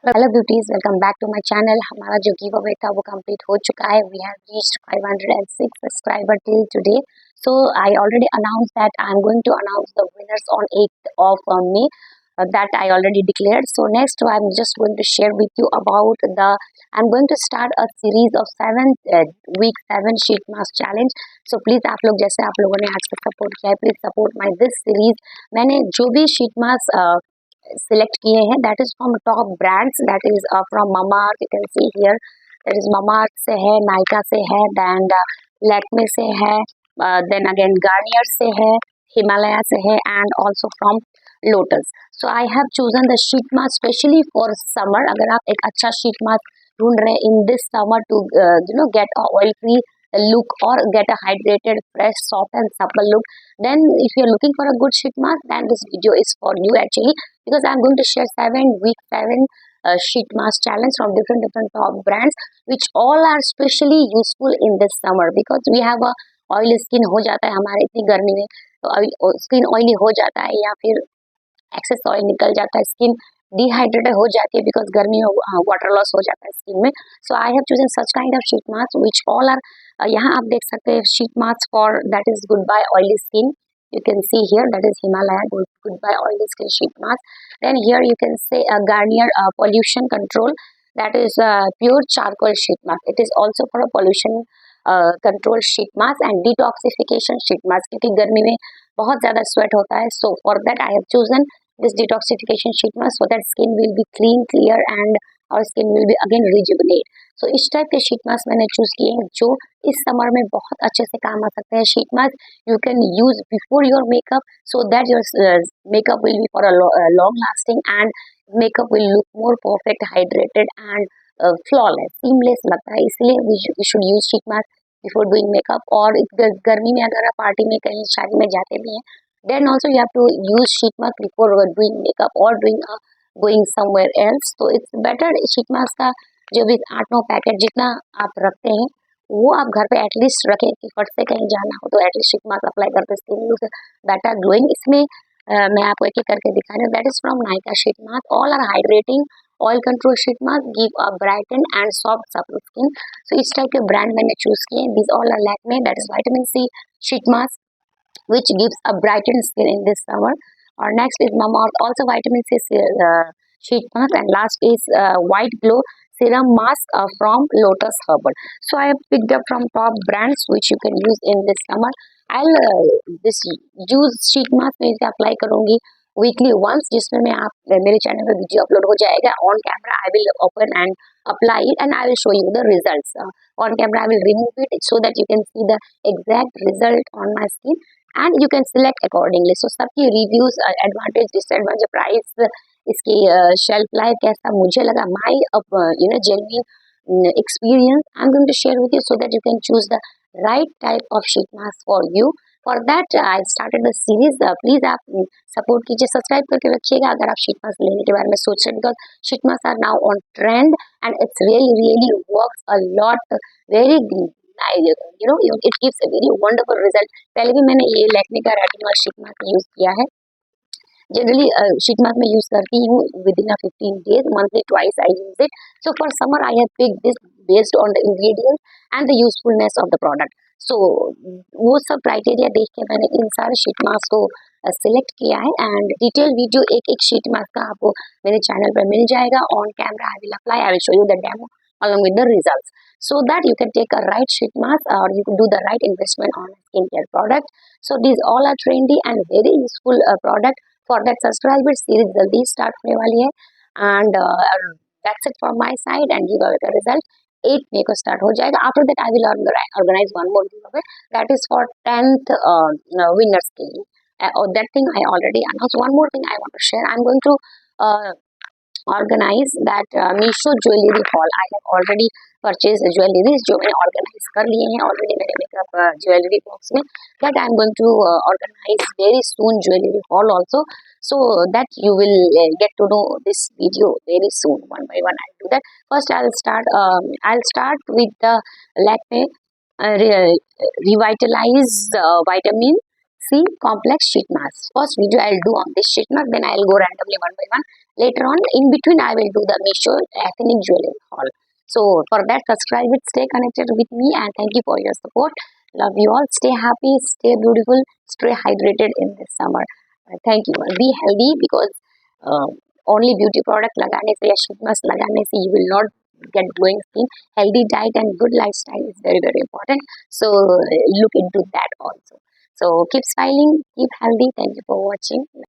Hello beauties, welcome back to my channel. हमारा जो give away था वो कंप्लीट हो चुका है। We have reached 506 subscriber till today. So I already announce that I am going to announce the winners on 8th of May. That I already declared. So next I'm just going to share with you about I'm going to start a series of 7 week 7 sheet mask challenge. So please आप लोग जैसे आप लोगों ने आज तक support किया है, please support my this series. मैंने जो भी शीट मास्क select किए हैं, that is from top brands, that is from mamaearth. You can see here that is mamaearth से है, नायका से है, then lakme से है, then again garnier से है, हिमालय से है, and also from lotus. So I have chosen the sheet mask specially for summer. अगर आप एक अच्छा sheet mask ढूंढ रहे हैं in this summer to get a oil free look or get a hydrated, fresh, soft and supple look, then if you are looking for a good sheet mask, then this video is for you actually, because I am going to share 7 week 7 sheet mask challenge from different top brands, which all are specially useful in this summer, because we have a oily skin हो जाता है हमारे इतनी गर्मी में, तो skin oily हो जाता है या फिर एक्सेस ऑयल निकल जाता है, स्किन डिहाइड्रेटेड हो जाती है बिकॉज गर्मी में वाटर लॉस हो जाता है स्किन में. So I have chosen such kind of sheet mask which all are, यहाँ आप देख सकते हैं sheet mask for that is good by oily skin. You can see here that is Himalaya goodbye oily skin sheet mask. Then here you can say a Garnier pollution control, that is pure charcoal sheet mask. It is also for a pollution control sheet mask and detoxification sheet mask, क्योंकि गर्मी में बहुत ज़्यादा sweat होता है. So for that I have chosen this detoxification sheet mask so that skin will be clean, clear and our skin will be again rejuvenate. So इस type के sheet mask मैंने चूज किए हैं जो इस समर में बहुत अच्छे से काम आ सकते हैं. Sheet mask you can use before your makeup so that your makeup will be for a long lasting and makeup will look more perfect, hydrated and flawless, seamless लगता है. इसलिए we should use sheet mask before doing makeup. और गर्मी में अगर आप party में कहीं शादी में जाते भी हैं, then also you have to use sheet mask before doing makeup or going somewhere else. तो it's better sheet mask का जो भी 8-9 पैकेट जितना आप रखते हैं वो आप घर पे एटलीस्ट रखें कि फट से कहीं जाना हो तो एटलीस्ट शीट मास्क अप्लाई करते स्किन लुक बेटर ग्लोइंग. इसमें मैं आपको एक एक करके दिखा रही हूँ. That is from Nykaa sheet mask. All are hydrating oil control sheet mask, give a brighten and soft supple skin. So इस टाइप के ब्रांड मैंने चूज किए. This all are Lakme, that is vitamin C sheet mask which gives a brightened skin in this summer. Or next is mamaearth, also vitamin C sheet mask. And last is white glow serum mask from lotus herbal. So I have picked up from top brands which you can use in this summer. I'll this use sheet mask मैं इसे apply करूँगी weekly once, जिसमें मैं आप मेरे channel पर video upload हो जाएगा. On camera I will open and apply it and I will show you the results. On camera I will remove it so that you can see the exact result on my skin and you can select accordingly. So सबकी reviews, advantage, disadvantage, price, इसकी shelf life कैसा मुझे लगा, my genuine experience I'm going to share with you so that you can choose the right type of sheet mask for you. For that I started the series. Please आप support कीजिए, subscribe करके रखिएगा अगर आप sheet mask लेने के बारे में सोच रहे हैं, because sheet mask are now on trend and it's really works a lot, very it gives a very wonderful result. पहले भी मैंने ये लैक्मे का रेटिनॉल शीट मास्क यूज किया है. जनरली शीट मास्क में यूज करती हूँ within a 15 days, monthly twice I use it. So for summer I have picked this based on the ingredients and the usefulness of the product. So वो सब criteria देख के मैंने इन सारे sheet mask को सिलेक्ट किया है. एंड डिटेल वीडियो एक शीट मास्क का आपको मेरे चैनल पर मिल जाएगा. On camera I will apply, I will show you the demo along with the results so that you can take a right sheet mask or you can do the right investment on a skincare product. So these all are trendy and very useful product. For that subscriber series जल्दी start होने वाली है and that's it from my side and give away the result 8 May को start हो जाएगा. After that I will organize one more giveaway, that is for 10th winners के लिए. That thing I already announced. One more thing I want to share. I'm going to organize that Misho jewelry haul. I have already purchased jewelries जो मैंने organize कर लिए हैं already मेरे makeup jewelry box में. That I am going to organize very soon jewelry haul also, so that you will get to know this video very soon. One by one I'll do that. First I'll start with the Lakme Revitalize Vitamin See, complex sheet mask. First video I'll do on this sheet mask, then I'll go randomly one by one. Later on, in between, I will do the Misho ethnic jewelry haul. So for that, subscribe it, stay connected with me, and thank you for your support. Love you all. Stay happy, stay beautiful, stay hydrated in this summer. Thank you. Be healthy because uh, only beauty product लगाने से या sheet mask लगाने से you will not get glowing skin. Healthy diet and good lifestyle is very important. So look into that also. So keep smiling, keep healthy. Thank you for watching.